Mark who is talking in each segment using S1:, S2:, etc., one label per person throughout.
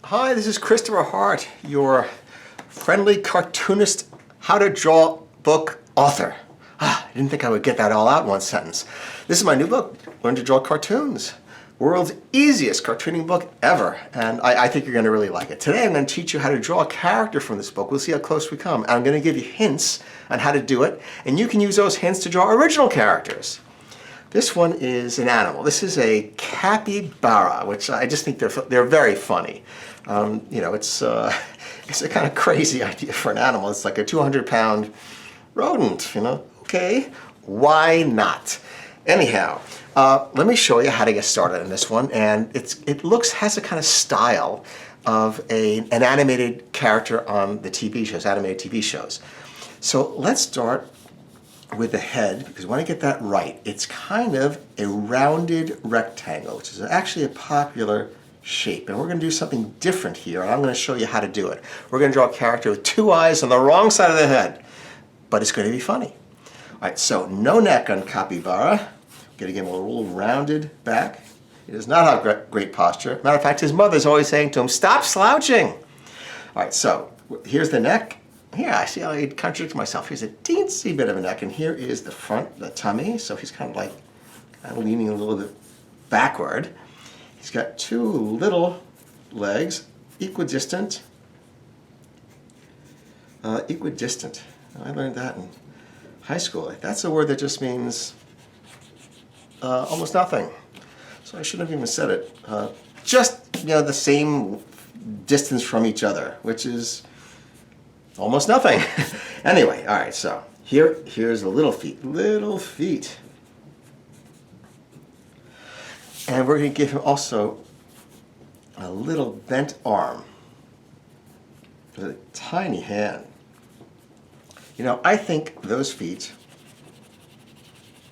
S1: Hi, this is Christopher Hart, your friendly cartoonist, how to draw book author. I didn't think I would get that all out in one sentence. This is my new book, Learn to Draw Cartoons. World's easiest cartooning book ever, and I think you're going to really like it. Today I'm going to teach you how to draw a character from this book. We'll see how close we come. I'm going to give you hints on how to do it, and you can use those hints to draw original characters. This one is an animal. This is a capybara, which I just think they're very funny. You know, it's a kind of crazy idea for an animal. It's like a 200-pound rodent, you know. Okay, why not? Anyhow, let me show you how to get started in this one. And it has a kind of style of an animated character on the TV shows, animated TV shows. So let's start with the head, because when I get that right, it's kind of a rounded rectangle, which is actually a popular shape. And we're going to do something different here, and I'm going to show you how to do it. We're going to draw a character with two eyes on the wrong side of the head, but it's going to be funny. All right, so no neck on Capybara. Going to give him a little rounded back. He does not have great posture. Matter of fact, his mother's always saying to him, "Stop slouching." All right, so here's the neck. Here, I see how I contradict myself. Here's a teensy bit of a neck, and here is the front, the tummy. So he's kind of leaning a little bit backward. He's got two little legs, equidistant. Equidistant. I learned that in high school. That's a word that just means almost nothing. So I shouldn't have even said it. Just, you know, the same distance from each other, which is almost nothing. Anyway, all right, so here's the little feet. Little feet. And we're going to give him also a little bent arm with a tiny hand. You know, I think those feet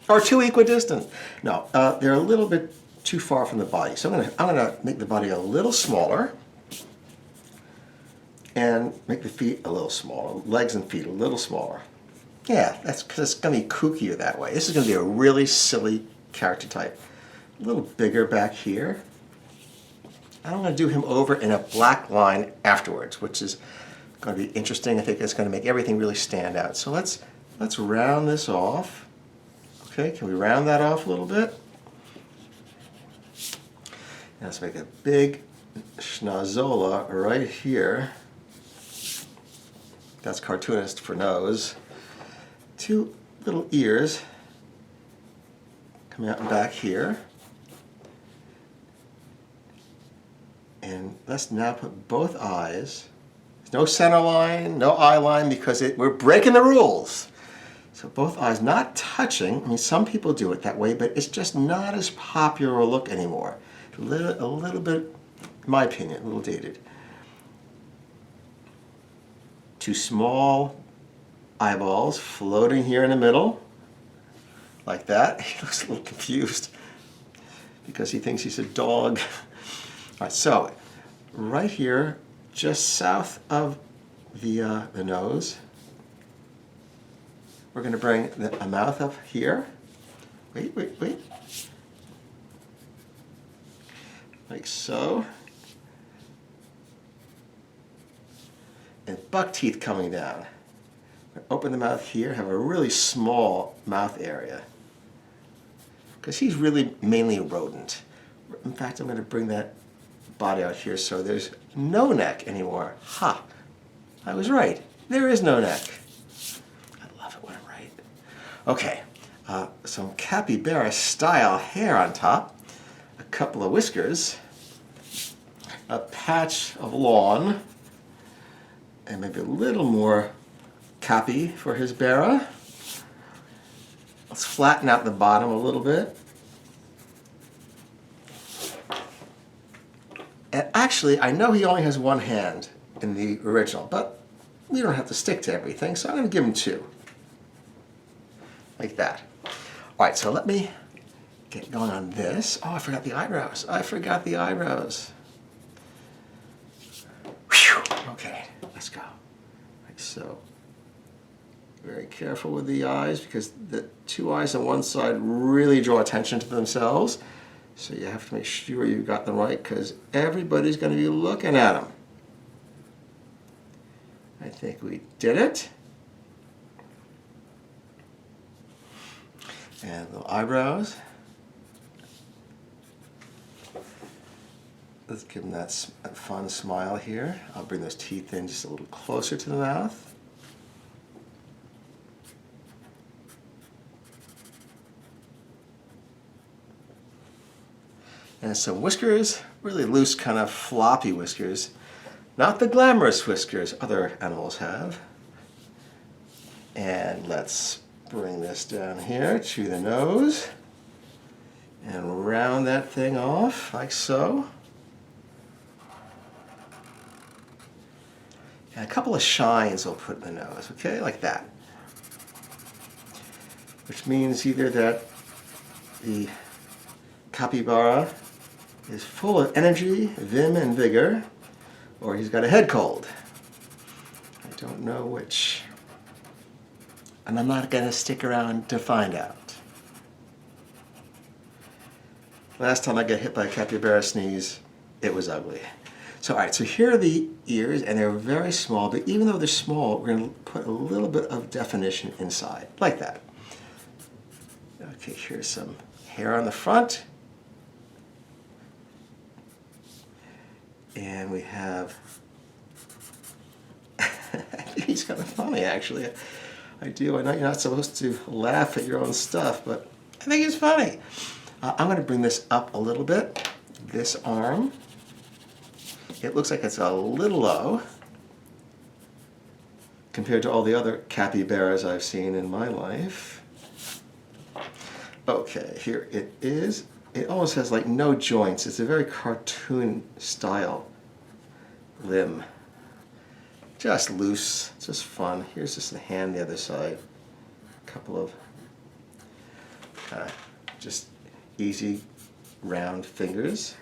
S1: are too equidistant. No, they're a little bit too far from the body. So I'm gonna make the body a little smaller and make the feet a little smaller, legs and feet a little smaller. Yeah, that's because it's gonna be kookier that way. This is gonna be a really silly character type. A little bigger back here. I'm gonna do him over in a black line afterwards, which is going to be interesting. I think it's going to make everything really stand out. So let's round this off. Okay, can we round that off a little bit? And let's make a big schnozola right here. That's cartoonist for nose. Two little ears coming out and back here. And let's now put both eyes. No center line, no eye line, because we're breaking the rules. So both eyes not touching. I mean, some people do it that way, but it's just not as popular a look anymore. A little bit, in my opinion, a little dated. Two small eyeballs floating here in the middle, like that. He looks a little confused because he thinks he's a dog. All right, so right here, just south of the nose, we're going to bring a mouth up here. Wait. Like so. And buck teeth coming down. Open the mouth here, have a really small mouth area. Because he's really mainly a rodent. In fact, I'm going to bring that body out here so there's no neck anymore. Ha! I was right. There is no neck. I love it when I'm right. Okay, some capybara style hair on top, a couple of whiskers, a patch of lawn, and maybe a little more cappy for his bara. Let's flatten out the bottom a little bit. And actually, I know he only has one hand in the original, but we don't have to stick to everything, so I'm going to give him two. Like that. All right, so let me get going on this. Oh, I forgot the eyebrows. Whew. Okay, let's go. Like so. Very careful with the eyes, because the two eyes on one side really draw attention to themselves. So you have to make sure you got them right because everybody's going to be looking at them. I think we did it. And little eyebrows. Let's give him that fun smile here. I'll bring those teeth in just a little closer to the mouth. And some whiskers, really loose, kind of floppy whiskers. Not the glamorous whiskers other animals have. And let's bring this down here to the nose and round that thing off like so. And a couple of shines we'll put in the nose, okay, like that. Which means either that the capybara is full of energy, vim, and vigor, or he's got a head cold. I don't know which. And I'm not going to stick around to find out. Last time I got hit by a capybara sneeze, it was ugly. So, all right, so here are the ears, and they're very small, but even though they're small, we're going to put a little bit of definition inside, like that. Okay, here's some hair on the front. And we have, I think he's kind of funny actually. I do, I know you're not supposed to laugh at your own stuff, but I think it's funny. I'm going to bring this up a little bit. This arm, it looks like it's a little low compared to all the other capybaras I've seen in my life. Okay, here it is. It almost has like no joints. It's a very cartoon style limb. Just loose, just fun. Here's just the hand the other side. A couple of just easy round fingers.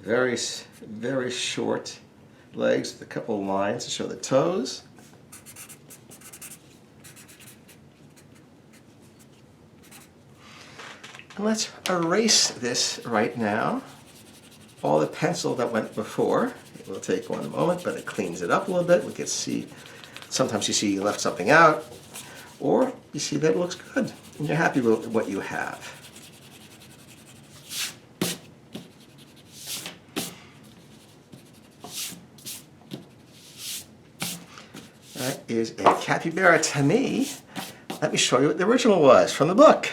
S1: Very, very short legs with a couple of lines to show the toes. And let's erase this right now. All the pencil that went before. It will take one moment, but it cleans it up a little bit. We can see, sometimes you see you left something out, or you see that it looks good, and you're happy with what you have. That is a capybara to me. Let me show you what the original was from the book.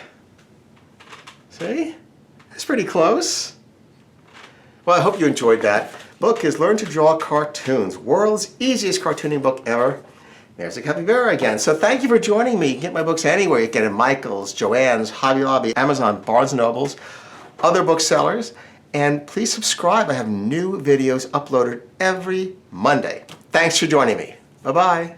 S1: See? It's pretty close. Well, I hope you enjoyed that. Book is Learn to Draw Cartoons, world's easiest cartooning book ever. There's a capybara again. So thank you for joining me. You can get my books anywhere. You can get it in Michael's, Joann's, Hobby Lobby, Amazon, Barnes & Noble's, other booksellers. And please subscribe. I have new videos uploaded every Monday. Thanks for joining me. Bye-bye.